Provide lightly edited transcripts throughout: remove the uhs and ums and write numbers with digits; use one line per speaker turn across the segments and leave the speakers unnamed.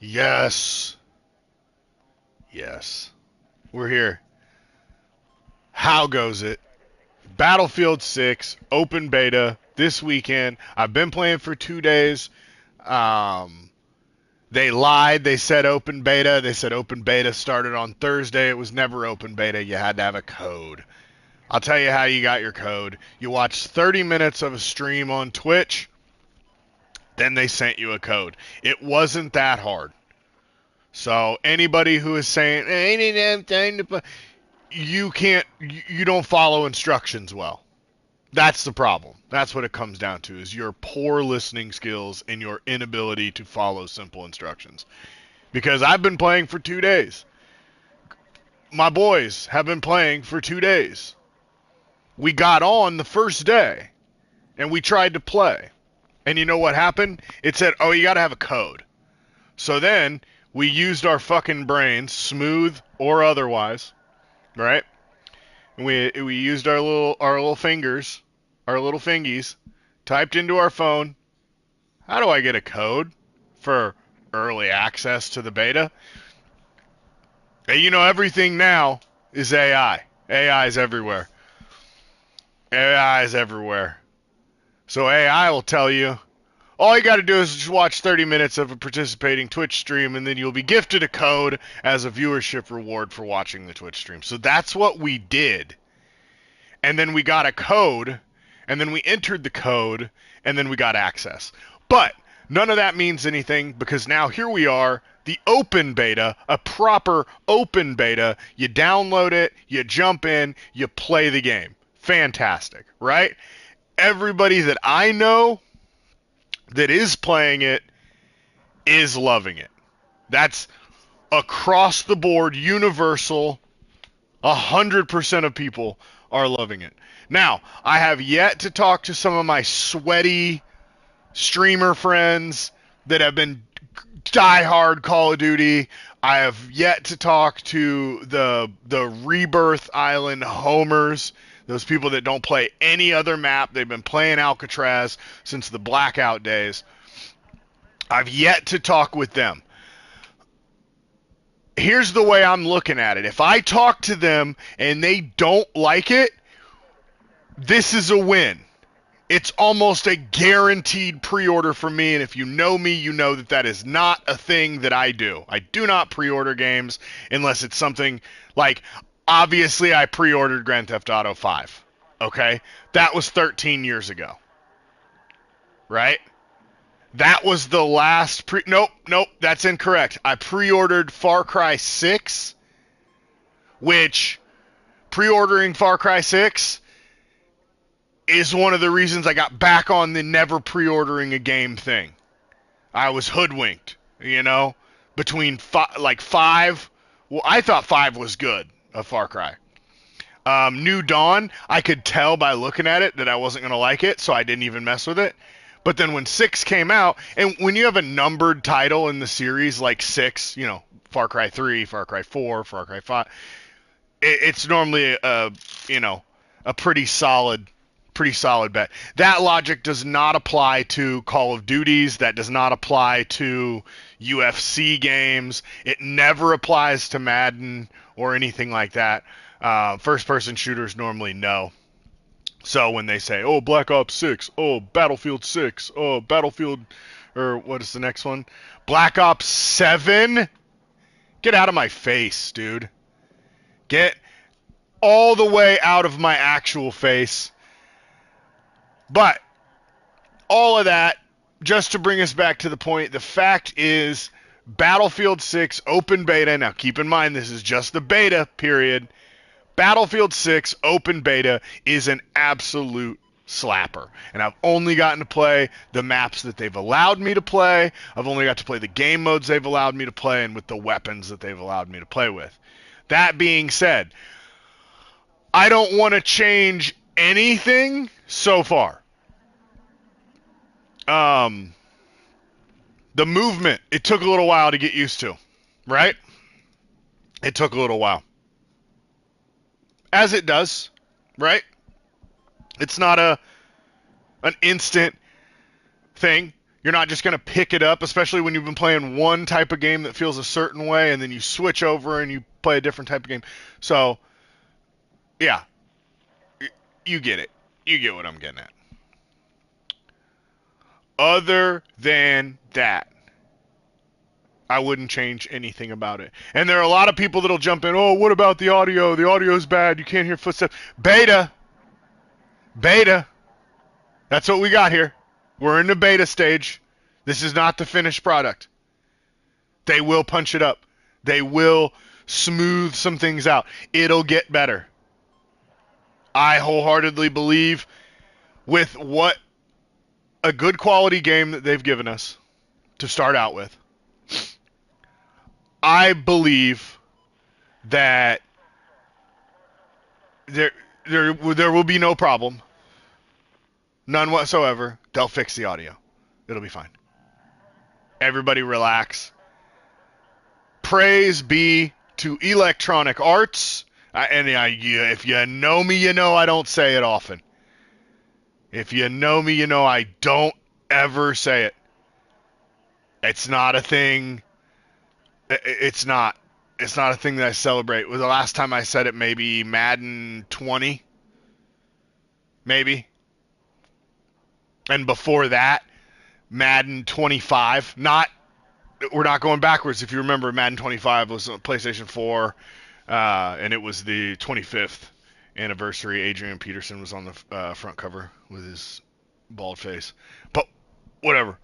Yes. Yes. We're here. How goes it? Battlefield 6 open beta this weekend. I've been playing for 2 days. Um, they lied. They said open beta. They said open beta started on Thursday. It was never open beta. You had to have a code. I'll tell you how you got your code. You watched 30 minutes of a stream on Twitch, then they sent you a code. It wasn't that hard. So anybody who is saying, I didn't have time to play, you can't, you don't follow instructions well. That's the problem. That's what it comes down to, is your poor listening skills and your inability to follow simple instructions. Because I've been playing for 2 days. My boys have been playing for 2 days. We got on the first day, and we tried to play. And you know what happened? It said, oh, you got to have a code. So then we used our fucking brains, smooth or otherwise, right? We used our little fingers, our little fingies, typed into our phone, how do I get a code for early access to the beta? And you know, everything now is AI. AI is everywhere. AI is everywhere. So AI will tell you, all you got to do is just watch 30 minutes of a participating Twitch stream, and then you'll be gifted a code as a viewership reward for watching the Twitch stream. So that's what we did. And then we got a code, and then we entered the code, and then we got access. But none of that means anything, because now here we are, the open beta, a proper open beta. You download it, you jump in, you play the game. Fantastic, right? Everybody that I know that is playing it is loving it. That's across the board, universal. 100% of people are loving it. Now, I have yet to talk to some of my sweaty streamer friends that have been diehard Call of Duty. I have yet to talk to the Rebirth Island homers, those people that don't play any other map. They've been playing Alcatraz since the Blackout days. I've yet to talk with them. Here's the way I'm looking at it. If I talk to them and they don't like it, this is a win. It's almost a guaranteed pre-order for me, and if you know me, you know that that is not a thing that I do. I do not pre-order games unless it's something like, obviously I pre-ordered Grand Theft Auto 5, okay? That was 13 years ago, right? That was the last Nope, that's incorrect. I pre-ordered Far Cry 6, which pre-ordering Far Cry 6 is one of the reasons I got back on the never pre-ordering a game thing. I was hoodwinked, you know, between five. Well, I thought 5 was good, of Far Cry. New Dawn, I could tell by looking at it that I wasn't going to like it, so I didn't even mess with it. But then when 6 came out, and when you have a numbered title in the series like 6, you know, Far Cry 3, Far Cry 4, Far Cry 5, it's normally a pretty solid bet. That logic does not apply to Call of Duties. That does not apply to UFC games. It never applies to Madden or anything like that. First-person shooters normally no. So when they say, oh, Black Ops 6, oh, Battlefield 6, oh, Battlefield, or what is the next one? Black Ops 7? Get out of my face, dude. Get all the way out of my actual face. But all of that, just to bring us back to the point, the fact is Battlefield 6 open beta. Now keep in mind this is just the beta period. Battlefield 6 open beta is an absolute slapper. And I've only gotten to play the maps that they've allowed me to play. I've only got to play the game modes they've allowed me to play and with the weapons that they've allowed me to play with. That being said, I don't want to change anything so far. The movement, it took a little while to get used to, right? It took a little while. As it does, right? It's not an instant thing. You're not just going to pick it up, especially when you've been playing one type of game that feels a certain way, and then you switch over and you play a different type of game. So, yeah, you get it. You get what I'm getting at. Other than that, I wouldn't change anything about it. And there are a lot of people that'll jump in, oh, what about the audio? The audio's bad. You can't hear footsteps. Beta. That's what we got here. We're in the beta stage. This is not the finished product. They will punch it up. They will smooth some things out. It'll get better. I wholeheartedly believe with what a good quality game that they've given us to start out with. I believe that there will be no problem. None whatsoever. They'll fix the audio. It'll be fine. Everybody relax. Praise be to Electronic Arts. If you know me, you know I don't say it often. If you know me, you know I don't ever say it. It's not a thing. It's not. It's not a thing that I celebrate. The last time I said it, maybe Madden 20. Maybe. And before that, Madden 25. We're not going backwards. If you remember, Madden 25 was on PlayStation 4, and it was the 25th anniversary. Adrian Peterson was on the front cover with his bald face. But whatever.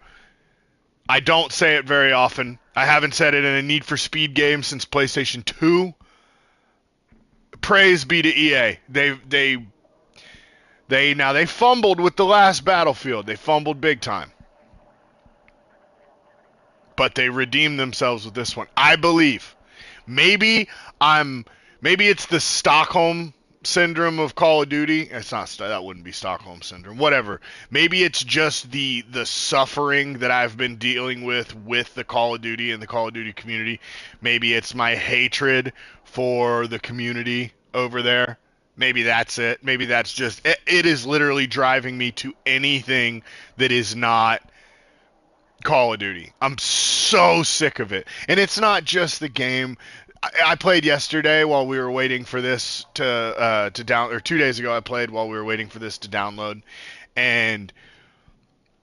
I don't say it very often. I haven't said it in a Need for Speed game since PlayStation 2. Praise be to EA. They fumbled with the last Battlefield. They fumbled big time. But they redeemed themselves with this one. I believe. Maybe it's the Stockholm syndrome of Call of Duty. It's not. That wouldn't be Stockholm syndrome. Whatever. Maybe it's just the suffering that I've been dealing with the Call of Duty and the Call of Duty community. Maybe it's my hatred for the community over there. Maybe that's it. Maybe that's just it is literally driving me to anything that is not Call of Duty. I'm so sick of it. And it's not just the game. I played yesterday while we were waiting for this to down, or 2 days ago I played while we were waiting for this to download. And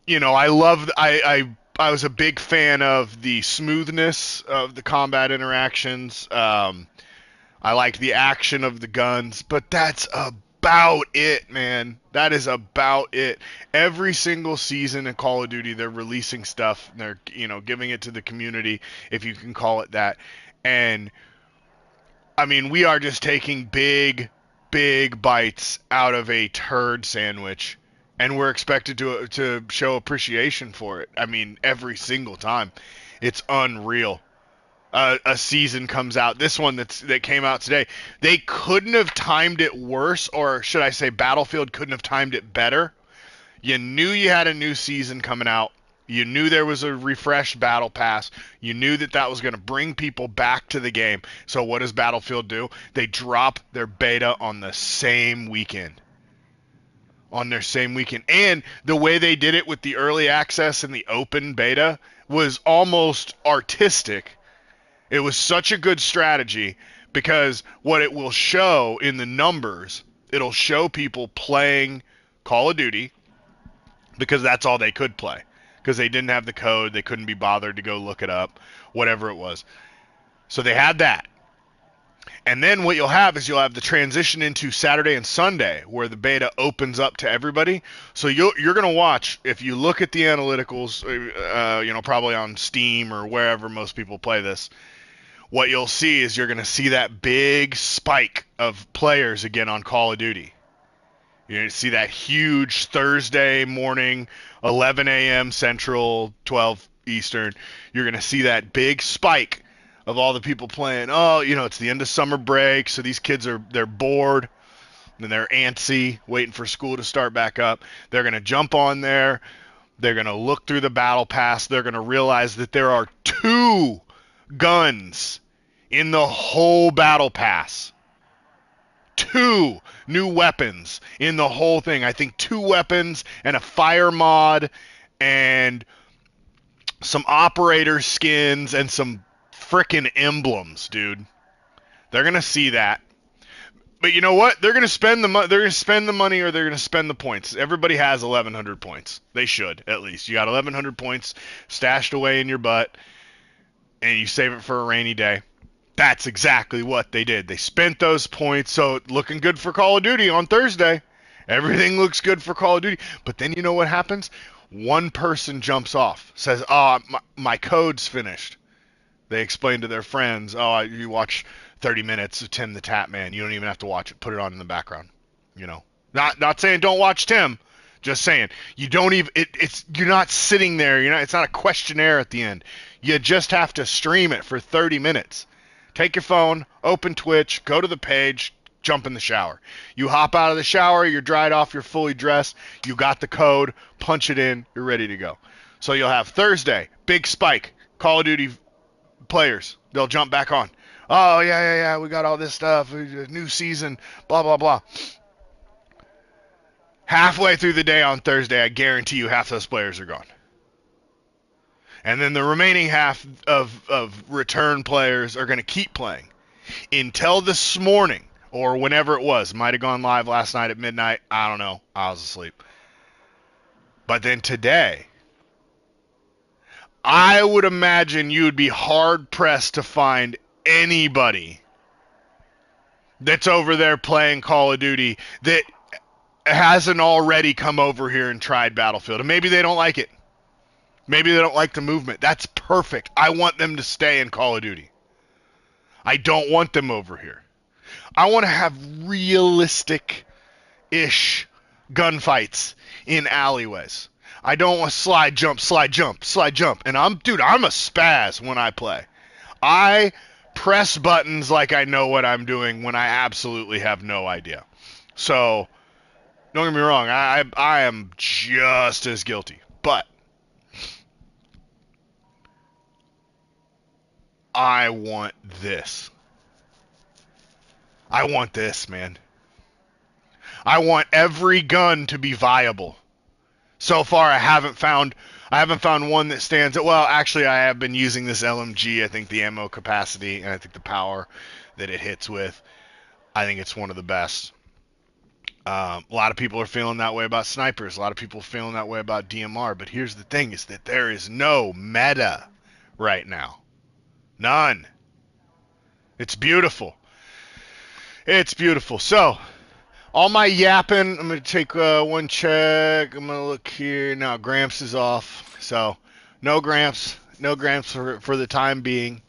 I was a big fan of the smoothness of the combat interactions. I liked the action of the guns, but that's about it, man. That is about it. Every single season in Call of Duty, they're releasing stuff. And they're, giving it to the community, if you can call it that. And, I mean, we are just taking big bites out of a turd sandwich. And we're expected to show appreciation for it. I mean, every single time. It's unreal. A season comes out. This one that came out today. They couldn't have timed it worse, or should I say Battlefield couldn't have timed it better. You knew you had a new season coming out. You knew there was a refreshed Battle Pass. You knew that was going to bring people back to the game. So what does Battlefield do? They drop their beta on the same weekend. And the way they did it with the early access and the open beta was almost artistic. It was such a good strategy because what it will show in the numbers, it'll show people playing Call of Duty because that's all they could play because they didn't have the code. They couldn't be bothered to go look it up, whatever it was. So they had that. And then what you'll have is you'll have the transition into Saturday and Sunday where the beta opens up to everybody. So you're going to watch, if you look at the analyticals, probably on Steam or wherever most people play this, what you'll see is you're going to see that big spike of players again on Call of Duty. You're going to see that huge Thursday morning, 11 a.m. Central, 12 Eastern. You're going to see that big spike of all the people playing. Oh, it's the end of summer break, so these kids they're bored, and they're antsy, waiting for school to start back up. They're going to jump on there. They're going to look through the Battle Pass. They're going to realize that there are 2 guns in the whole Battle Pass. 2 new weapons in the whole thing. I think 2 weapons and a fire mod and some operator skins, and some frickin' emblems, dude. They're gonna see that. But you know what? They're gonna spend the money. They're gonna spend the money, or they're gonna spend the points. Everybody has 1,100 points. They should, at least. You got 1,100 points stashed away in your butt, and you save it for a rainy day. That's exactly what they did. They spent those points, so looking good for Call of Duty on Thursday. Everything looks good for Call of Duty. But then you know what happens? One person jumps off, says, "Oh, my code's finished." They explain to their friends, "Oh, you watch 30 minutes of Tim the Tap Man. You don't even have to watch it. Put it on in the background." You know, not saying don't watch Tim, just saying you don't even. It's you're not sitting there. You're not. It's not a questionnaire at the end. You just have to stream it for 30 minutes. Take your phone, open Twitch, go to the page, jump in the shower. You hop out of the shower, you're dried off, you're fully dressed, you got the code, punch it in, you're ready to go. So you'll have Thursday, big spike, Call of Duty players. They'll jump back on. Oh, yeah, we got all this stuff, new season, blah, blah, blah. Halfway through the day on Thursday, I guarantee you half those players are gone. And then the remaining half of return players are going to keep playing until this morning or whenever it was. Might have gone live last night at midnight. I don't know. I was asleep. But then today, I would imagine you'd be hard pressed to find anybody that's over there playing Call of Duty that hasn't already come over here and tried Battlefield. And maybe they don't like it. Maybe they don't like the movement. That's perfect. I want them to stay in Call of Duty. I don't want them over here. I want to have realistic-ish gunfights in alleyways. I don't want slide, jump, slide, jump, slide, jump. And I'm a spaz when I play. I press buttons like I know what I'm doing when I absolutely have no idea. So, don't get me wrong, I am just as guilty. But I want this. I want this, man. I want every gun to be viable. So far, I haven't found one that stands out. Well, actually, I have been using this LMG. I think the ammo capacity and I think the power that it hits with, I think it's one of the best. A lot of people are feeling that way about snipers. A lot of people are feeling that way about DMR. But here's the thing: is that there is no meta right now. None. It's beautiful. It's beautiful. So, all my yapping, I'm going to take one check. I'm going to look here. Now, Gramps is off. So, no Gramps. No Gramps for the time being.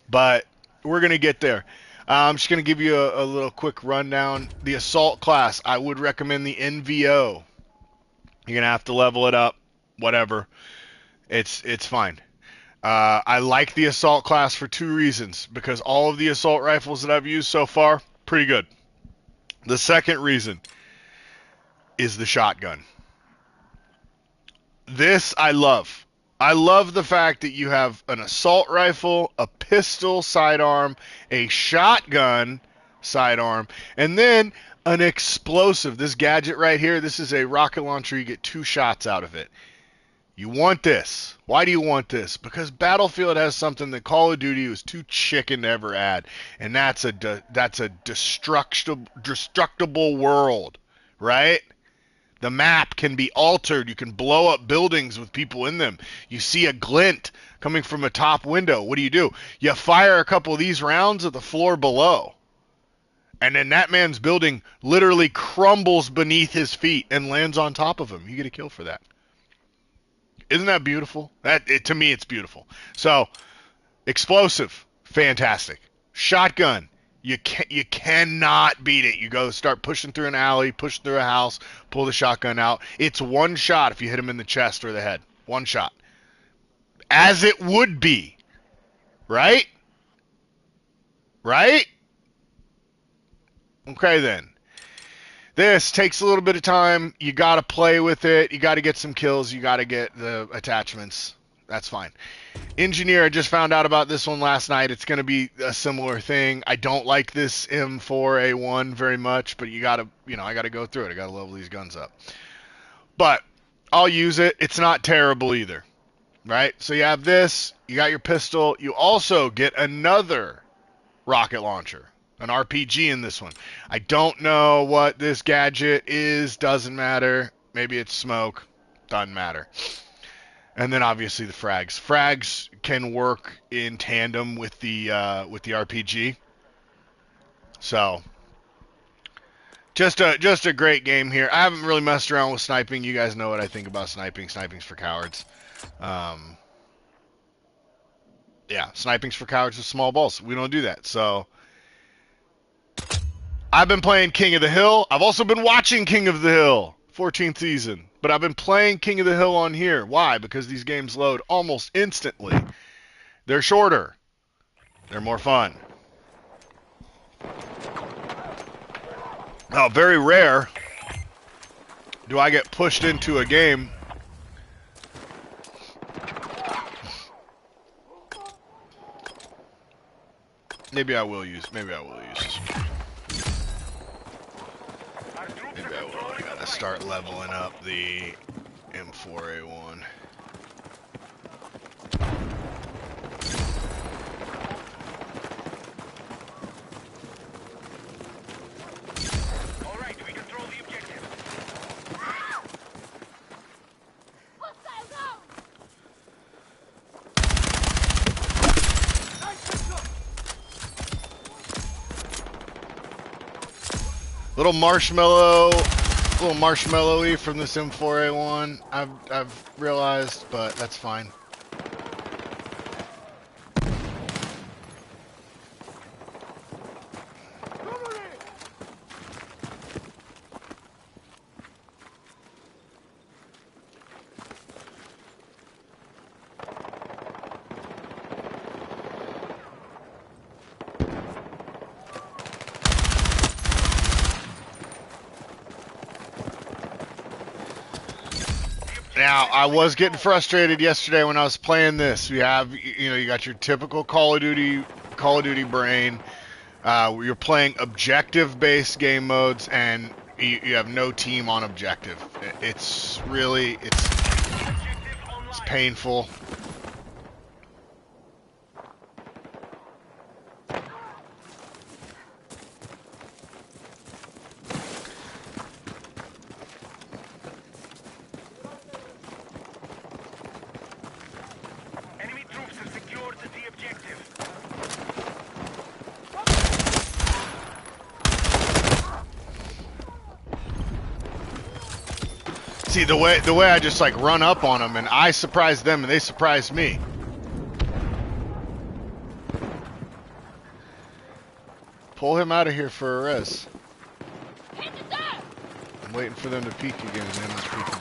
But we're going to get there. I'm just going to give you a little quick rundown. The Assault class, I would recommend the NVO. You're going to have to level it up. Whatever. It's fine. I like the Assault class for two reasons. Because all of the Assault rifles that I've used so far, pretty good. The second reason is the shotgun. This I love. I love the fact that you have an assault rifle, a pistol sidearm, a shotgun sidearm, and then an explosive. This gadget right here, this is a rocket launcher. You get 2 shots out of it. You want this. Why do you want this? Because Battlefield has something that Call of Duty was too chicken to ever add, and that's a destructible world, right? The map can be altered. You can blow up buildings with people in them. You see a glint coming from a top window. What do? You fire a couple of these rounds at the floor below, and then that man's building literally crumbles beneath his feet and lands on top of him. You get a kill for that. Isn't that beautiful? To me, it's beautiful. So, explosive, fantastic. Shotgun, you cannot beat it. You go start pushing through an alley, push through a house, pull the shotgun out. It's one shot if you hit him in the chest or the head. One shot. As it would be. Right? Right? Okay, then. This takes a little bit of time. You got to play with it. You got to get some kills. You got to get the attachments. That's fine. Engineer, I just found out about this one last night. It's going to be a similar thing. I don't like this M4A1 very much, but I got to go through it. I got to level these guns up. But I'll use it. It's not terrible either. right? So you have this, you got your pistol, you also get another rocket launcher, an RPG in this one. I don't know what this gadget is, doesn't matter. Maybe it's smoke, doesn't matter. And then obviously the frags. Frags can work in tandem with the RPG. So just a great game here. I haven't really messed around with sniping. You guys know what I think about sniping. Sniping's for cowards. Yeah, sniping's for cowards with small balls. We don't do that. So I've been playing King of the Hill. I've also been watching King of the Hill, 14th season. But I've been playing King of the Hill on here. Why? Because these games load almost instantly. They're shorter. They're more fun. Now, very rare do I get pushed into a game Maybe I will use this. Maybe I will. I gotta start leveling up the M4A1.
Alright, we control the objective.
Little marshmallowy from this M4A1. I've realized, but that's fine. Now, I was getting frustrated yesterday when I was playing this. You got your typical Call of Duty brain. You're playing objective-based game modes, and you have no team on objective. It's painful. See, the way I just like run up on them and I surprise them and they surprise me. Pull him out of here for a res. I'm waiting for them to peek again and they're not peeking.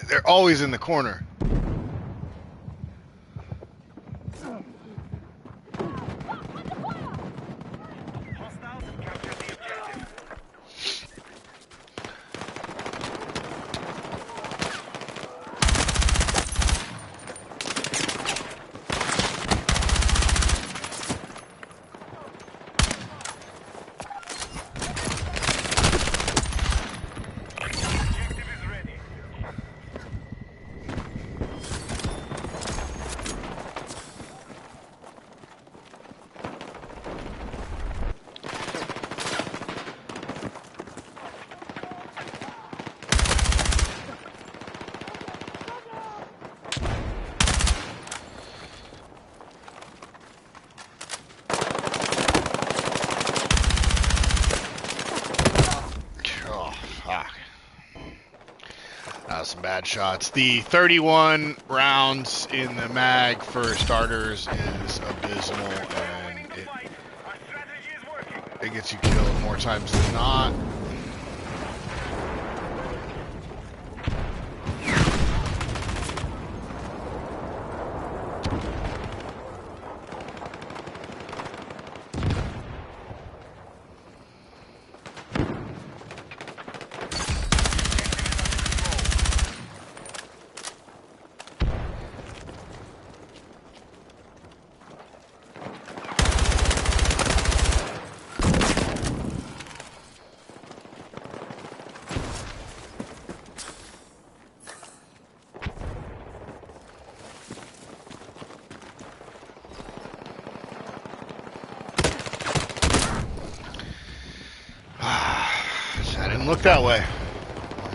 They're always in the corner. Some bad shots. The 31 rounds in the mag for starters is abysmal, and it gets you killed more times than not. Didn't look that way.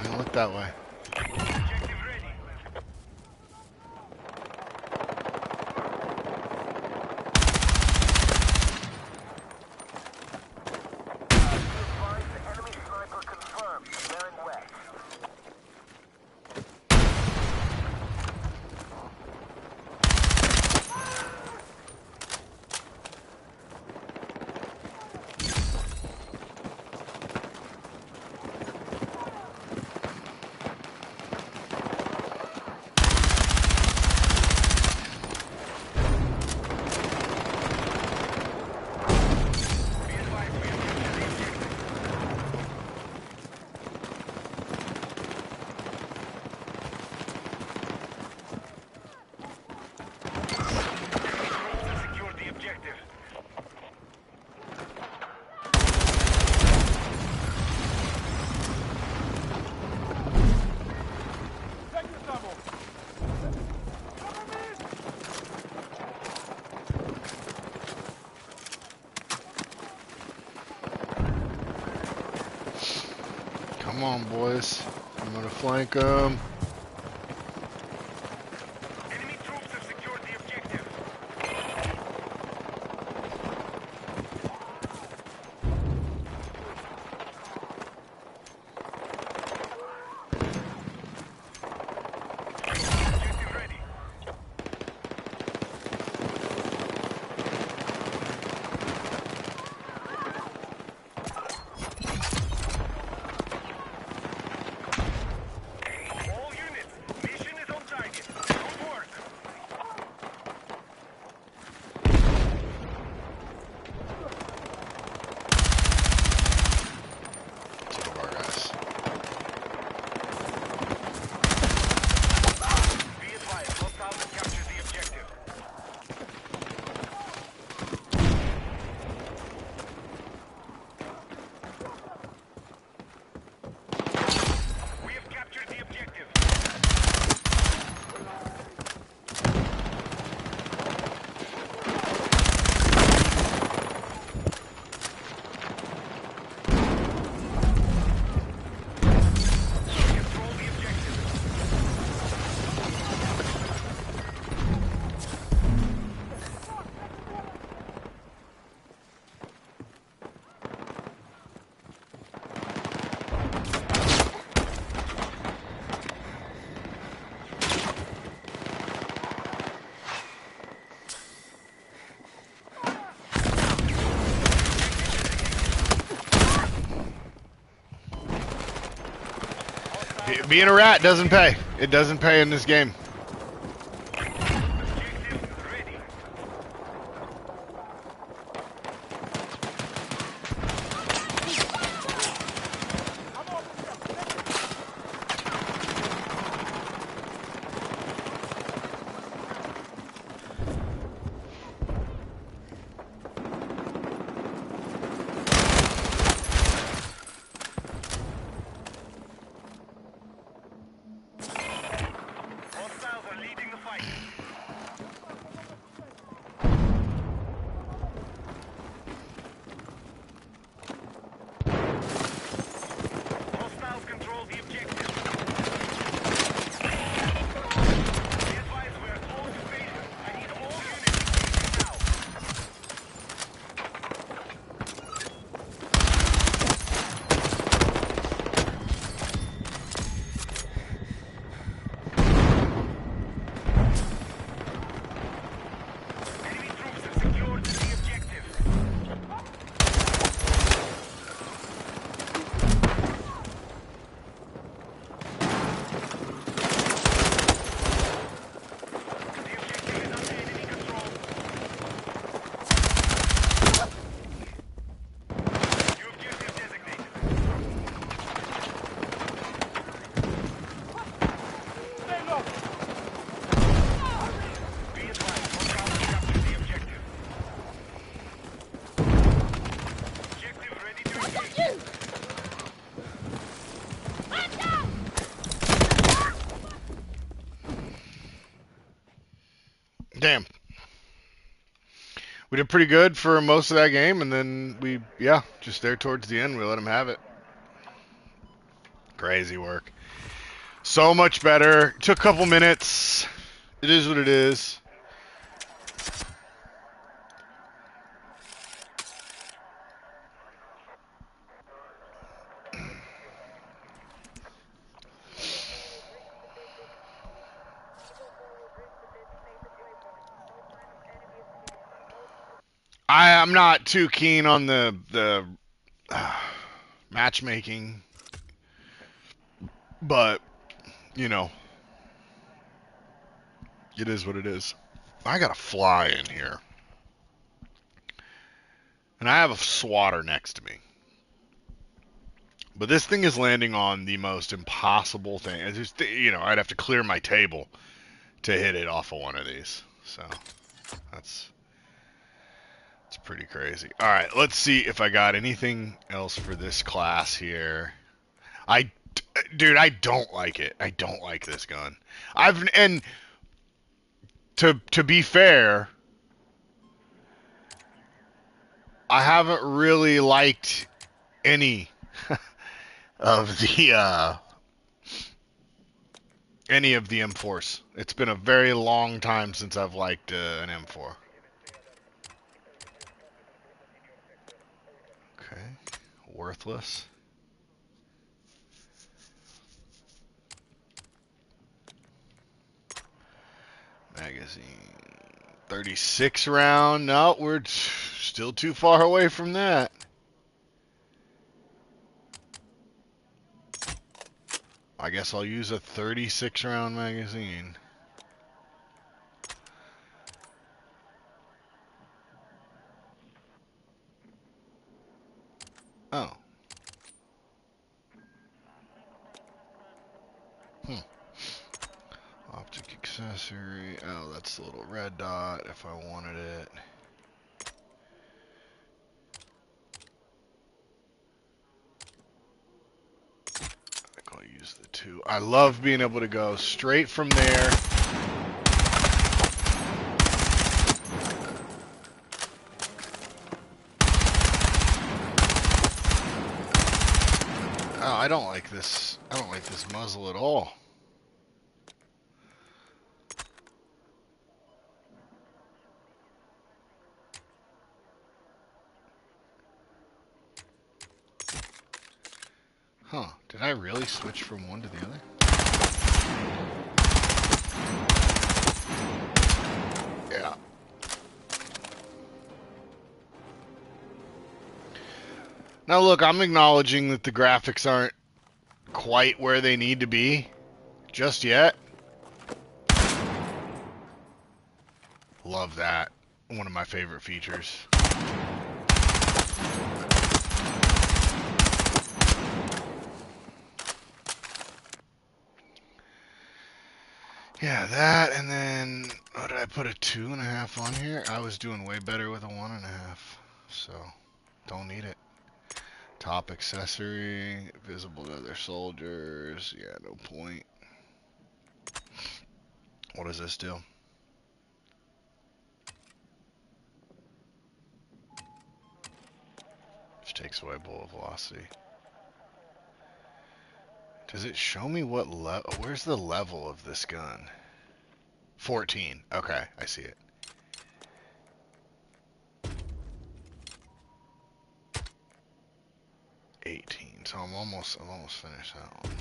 Didn't look that way. Come on, boys. I'm gonna flank them.
Enemy troops have secured the objective. Objective ready. All units, mission is on target. Good work.
Two of our guys.
Be advised, hostiles have captured the objective. We have captured the objective. Control the objective.
Being a rat doesn't pay. It doesn't pay in this game.
Objective ready. Hostiles are leading the fight. Hostiles control the objective. Be advised, we are close to base. I need all units engaging now. Enemy troops have secured the objective. The objective is under enemy control. New objective designated. Be advised, hostiles have captured the objective. Objective ready to engage.
Damn. We did pretty good for most of that game, and then we, yeah, just there towards the end, we let them have it. Crazy work. So much better. Took a couple minutes. It is what it is. I'm not too keen on the matchmaking, but you know, it is what it is. I got a fly in here, and I have a swatter next to me. But this thing is landing on the most impossible thing. It's just, I'd have to clear my table to hit it off of one of these. So that's it's pretty crazy. All right, let's see if I got anything else for this class here. Dude, I don't like it. I don't like this gun. And to be fair, I haven't really liked any of the M4s. It's been a very long time since I've liked an M4. Okay, worthless. Magazine. 36 round. No, we're still too far away from that. I guess I'll use a 36 round magazine. Oh. Optic accessory. Oh, that's the little red dot if I wanted it. I think I'll use the 2. I love being able to go straight from there. Oh, I don't like this. I don't like this muzzle at all. Huh. Did I really switch from one to the other? Yeah. Now look, I'm acknowledging that the graphics aren't quite where they need to be just yet. Love that. One of my favorite features. Yeah, that, and then, oh, did I put a 2.5 on here? I was doing way better with a 1.5, so don't need it. Top accessory, visible to other soldiers, yeah, no point. What does this do? Just takes away bullet velocity. Does it show me what level? Where's the level of this gun? 14. Okay, I see it. So I'm almost finished that one.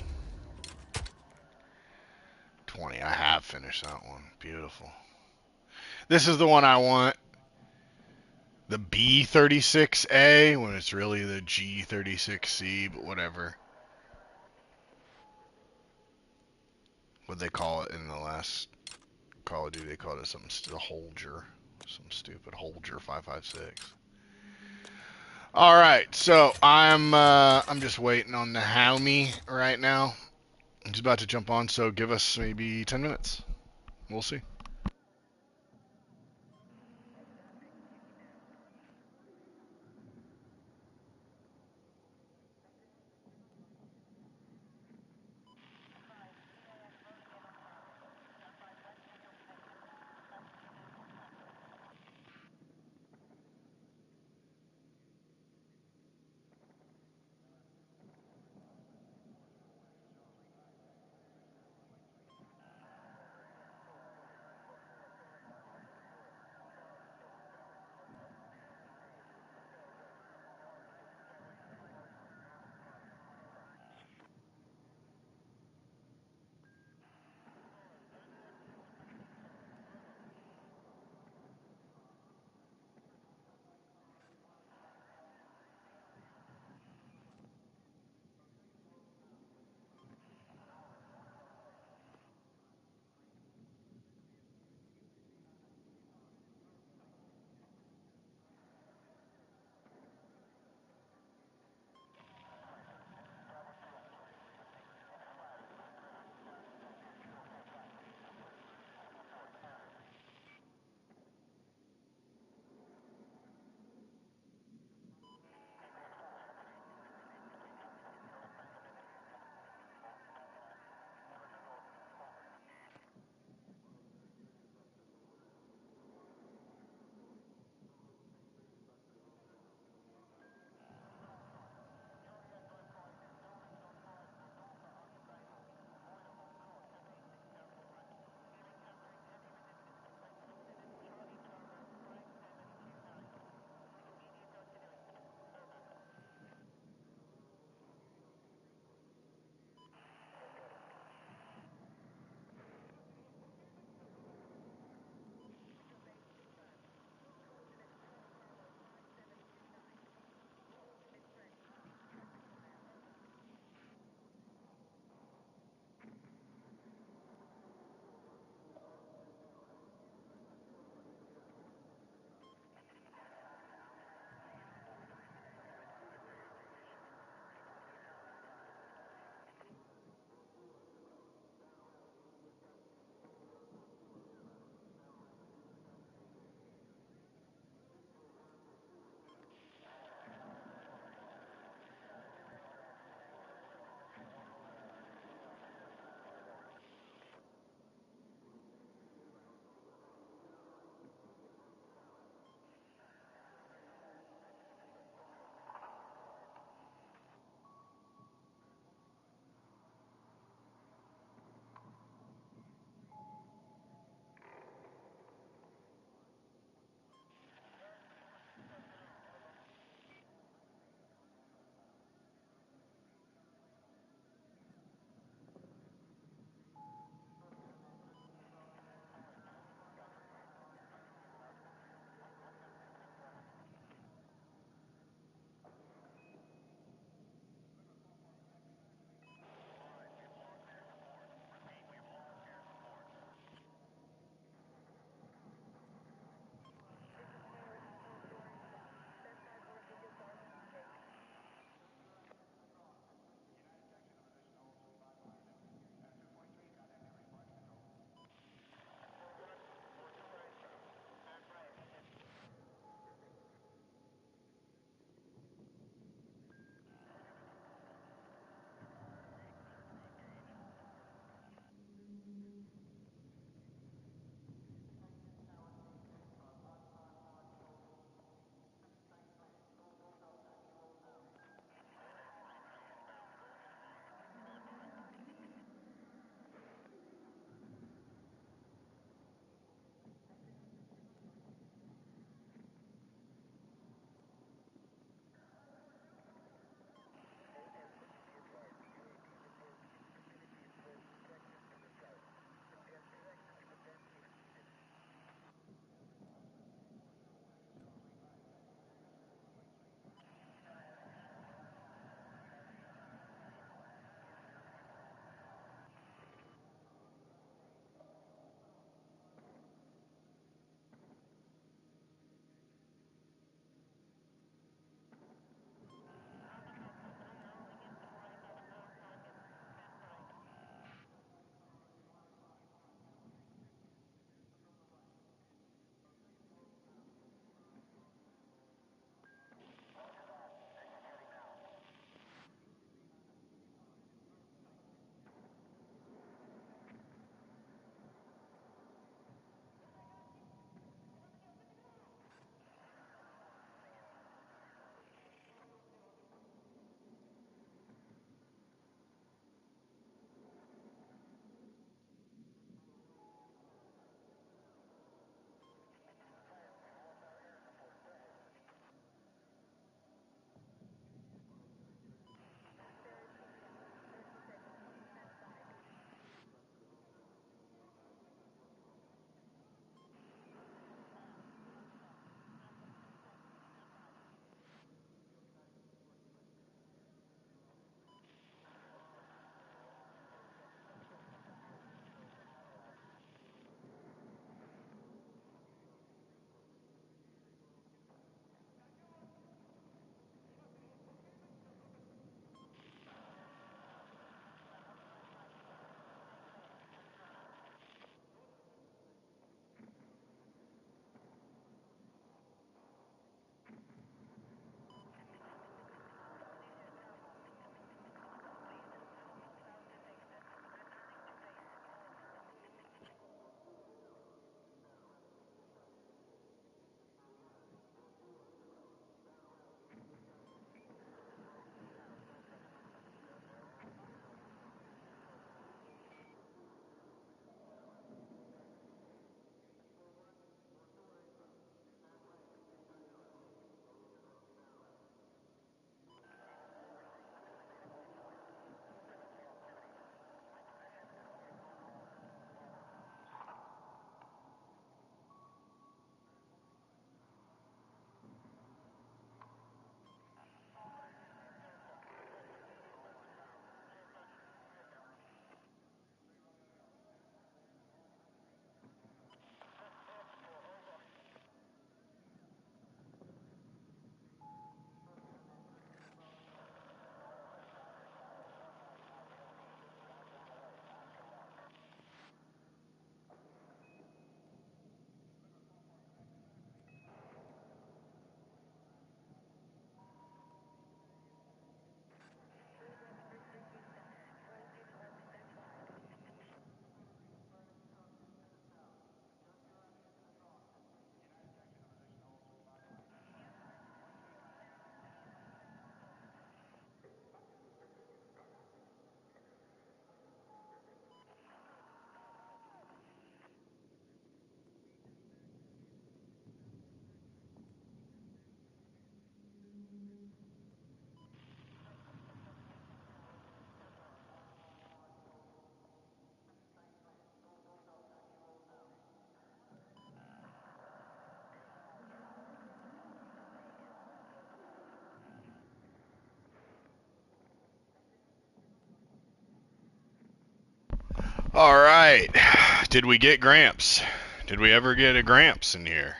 20. I have finished that one. Beautiful. This is the one I want. The B36A when it's really the G36C, but whatever. What they call it in the last Call of Duty? They called it something, the Holger, some stupid Holger 5.56. All right, so I'm just waiting on the Haumi right now. He's about to jump on, so give us maybe 10 minutes. We'll see. All right. Did we get Gramps? Did we ever get a Gramps in here?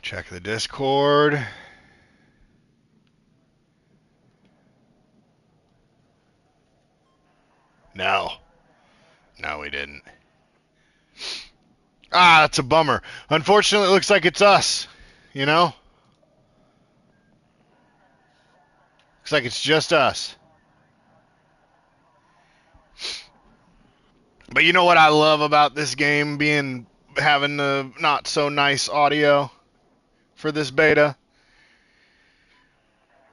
Check the Discord. No. No, we didn't. Ah, that's a bummer. Unfortunately, it looks like it's us. You know? Looks like it's just us. But you know what I love about this game having the not so nice audio for this beta?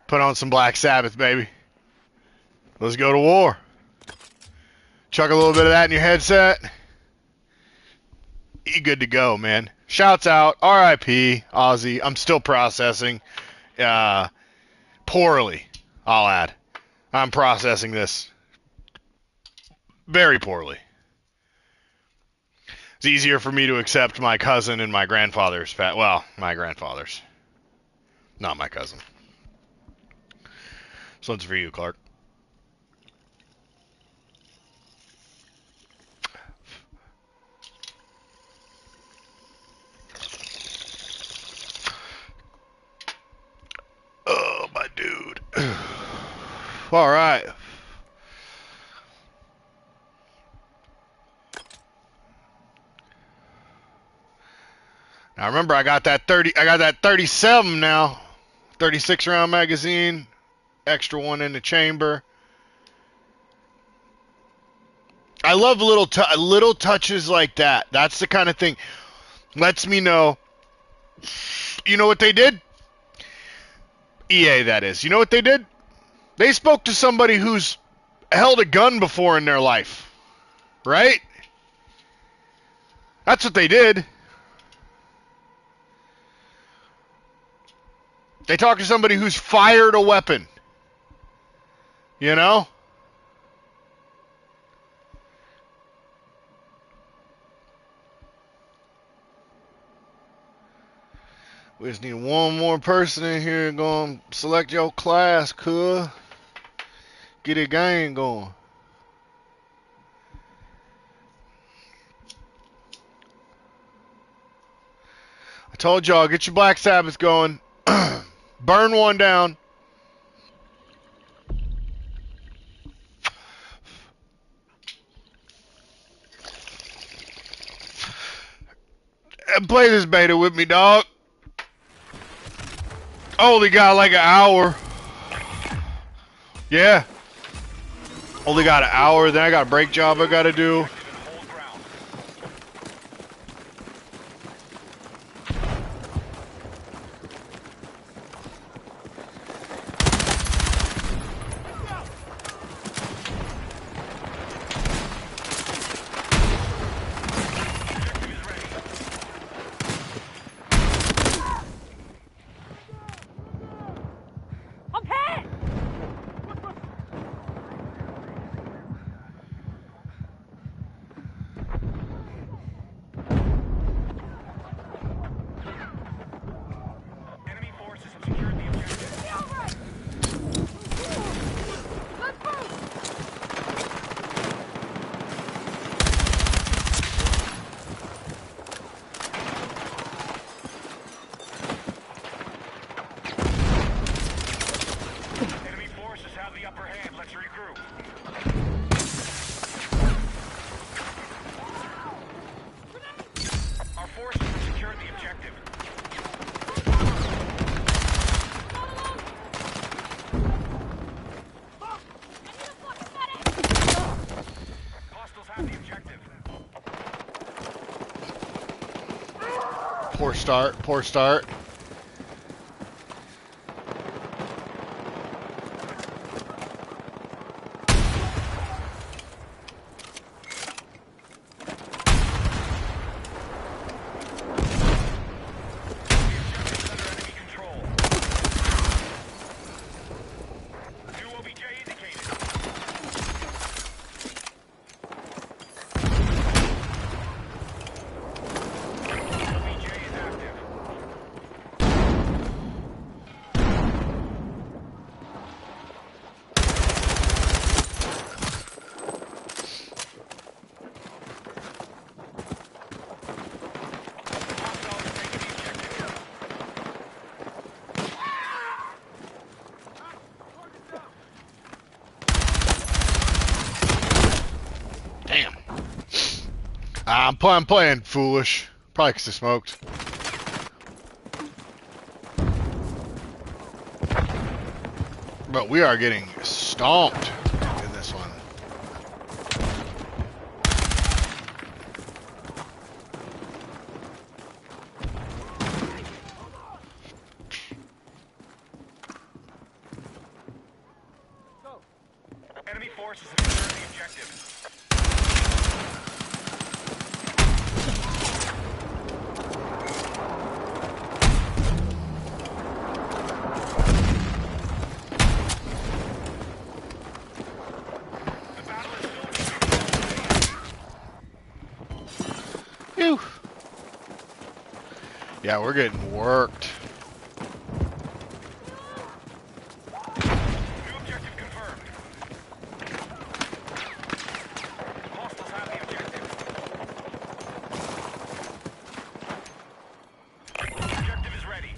Put on some Black Sabbath, baby. Let's go to war. Chuck a little bit of that in your headset. You good to go, man. Shouts out. R.I.P. Ozzy. I'm still processing. Poorly, I'll add. I'm processing this very poorly. It's easier for me to accept my cousin and my grandfather's my grandfather's. Not my cousin. This one's for you, Clark. Oh, my dude. All right. Now remember, I got that 37 now. 36 round magazine. Extra one in the chamber. I love little touches like that. That's the kind of thing. Lets me know. You know what they did? EA, that is. You know what they did? They spoke to somebody who's held a gun before in their life. Right? That's what they did. They talked to somebody who's fired a weapon. You know? We just need one more person in here going to select your class, cool. Get a game going. I told y'all, get your Black Sabbath going. Burn one down. And play this beta with me, dog. Only got like an hour. Yeah. Only got an hour. Then I got a break job I gotta do. Poor start. I'm playing foolish. Probably because I smoked. But we are getting stomped in this one.
Enemy forces have secured the objective. The battle is still
Phew. Yeah, we're getting worked.
new objective confirmed. Hostiles have the objective. Objective is ready.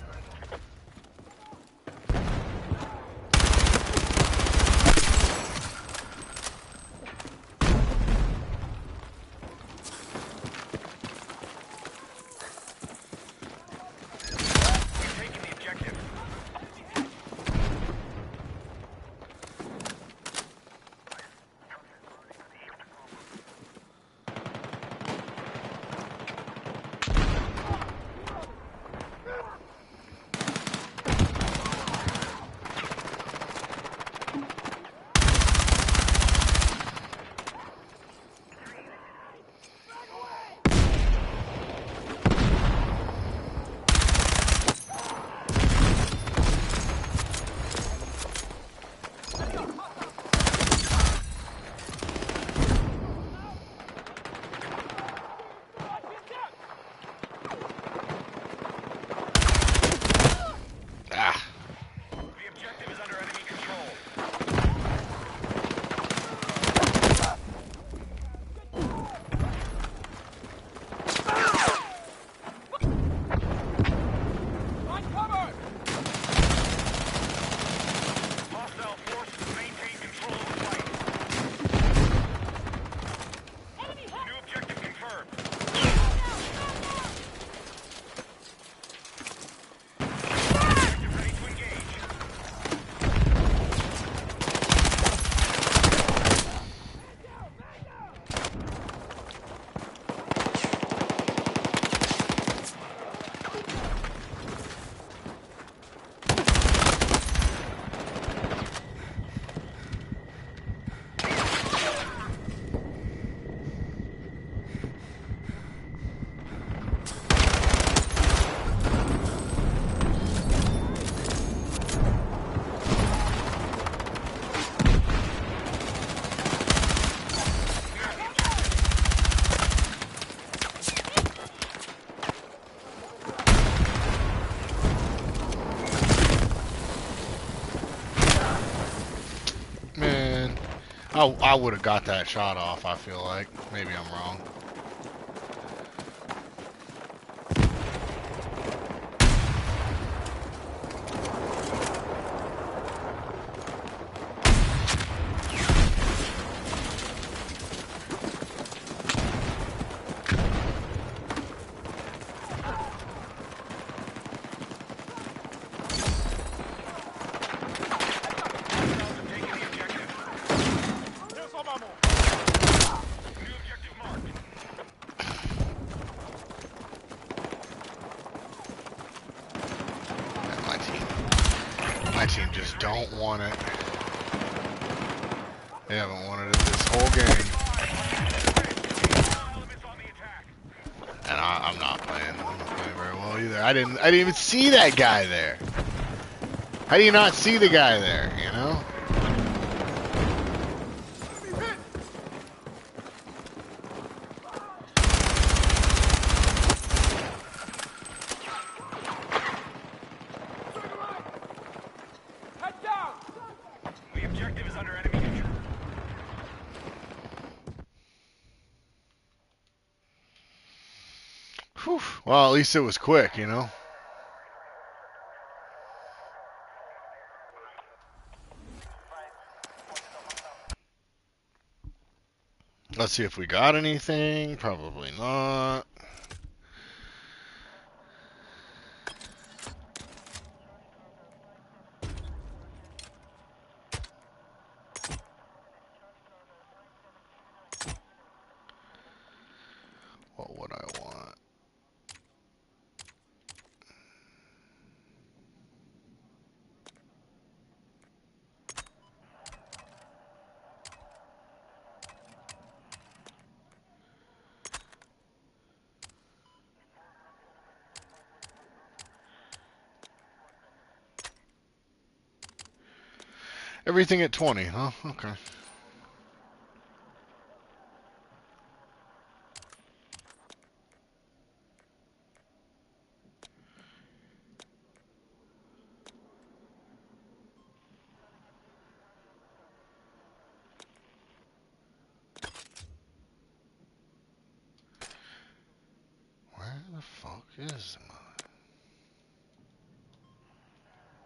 We've taken the objective.
Ah.
The objective is under enemy control. Hostile forces maintain control of the fight. New objective confirmed. Objective ready to engage.
Man, I would have got that shot off, I feel like. Maybe I'm wrong.
Hostiles have taken the objective. New objective marked.
My team just don't want it. They haven't wanted it this whole game.
Elements on the attack.
And I'm not playing. I'm not playing very well either. I didn't even see that guy there. How do you not see the guy there, you know?
The objective is under enemy control.
Whew. Well, at least it was quick, you know? Let's see if we got anything. Probably not. What would I want? Everything at 20, huh? Okay. Where the fuck is my...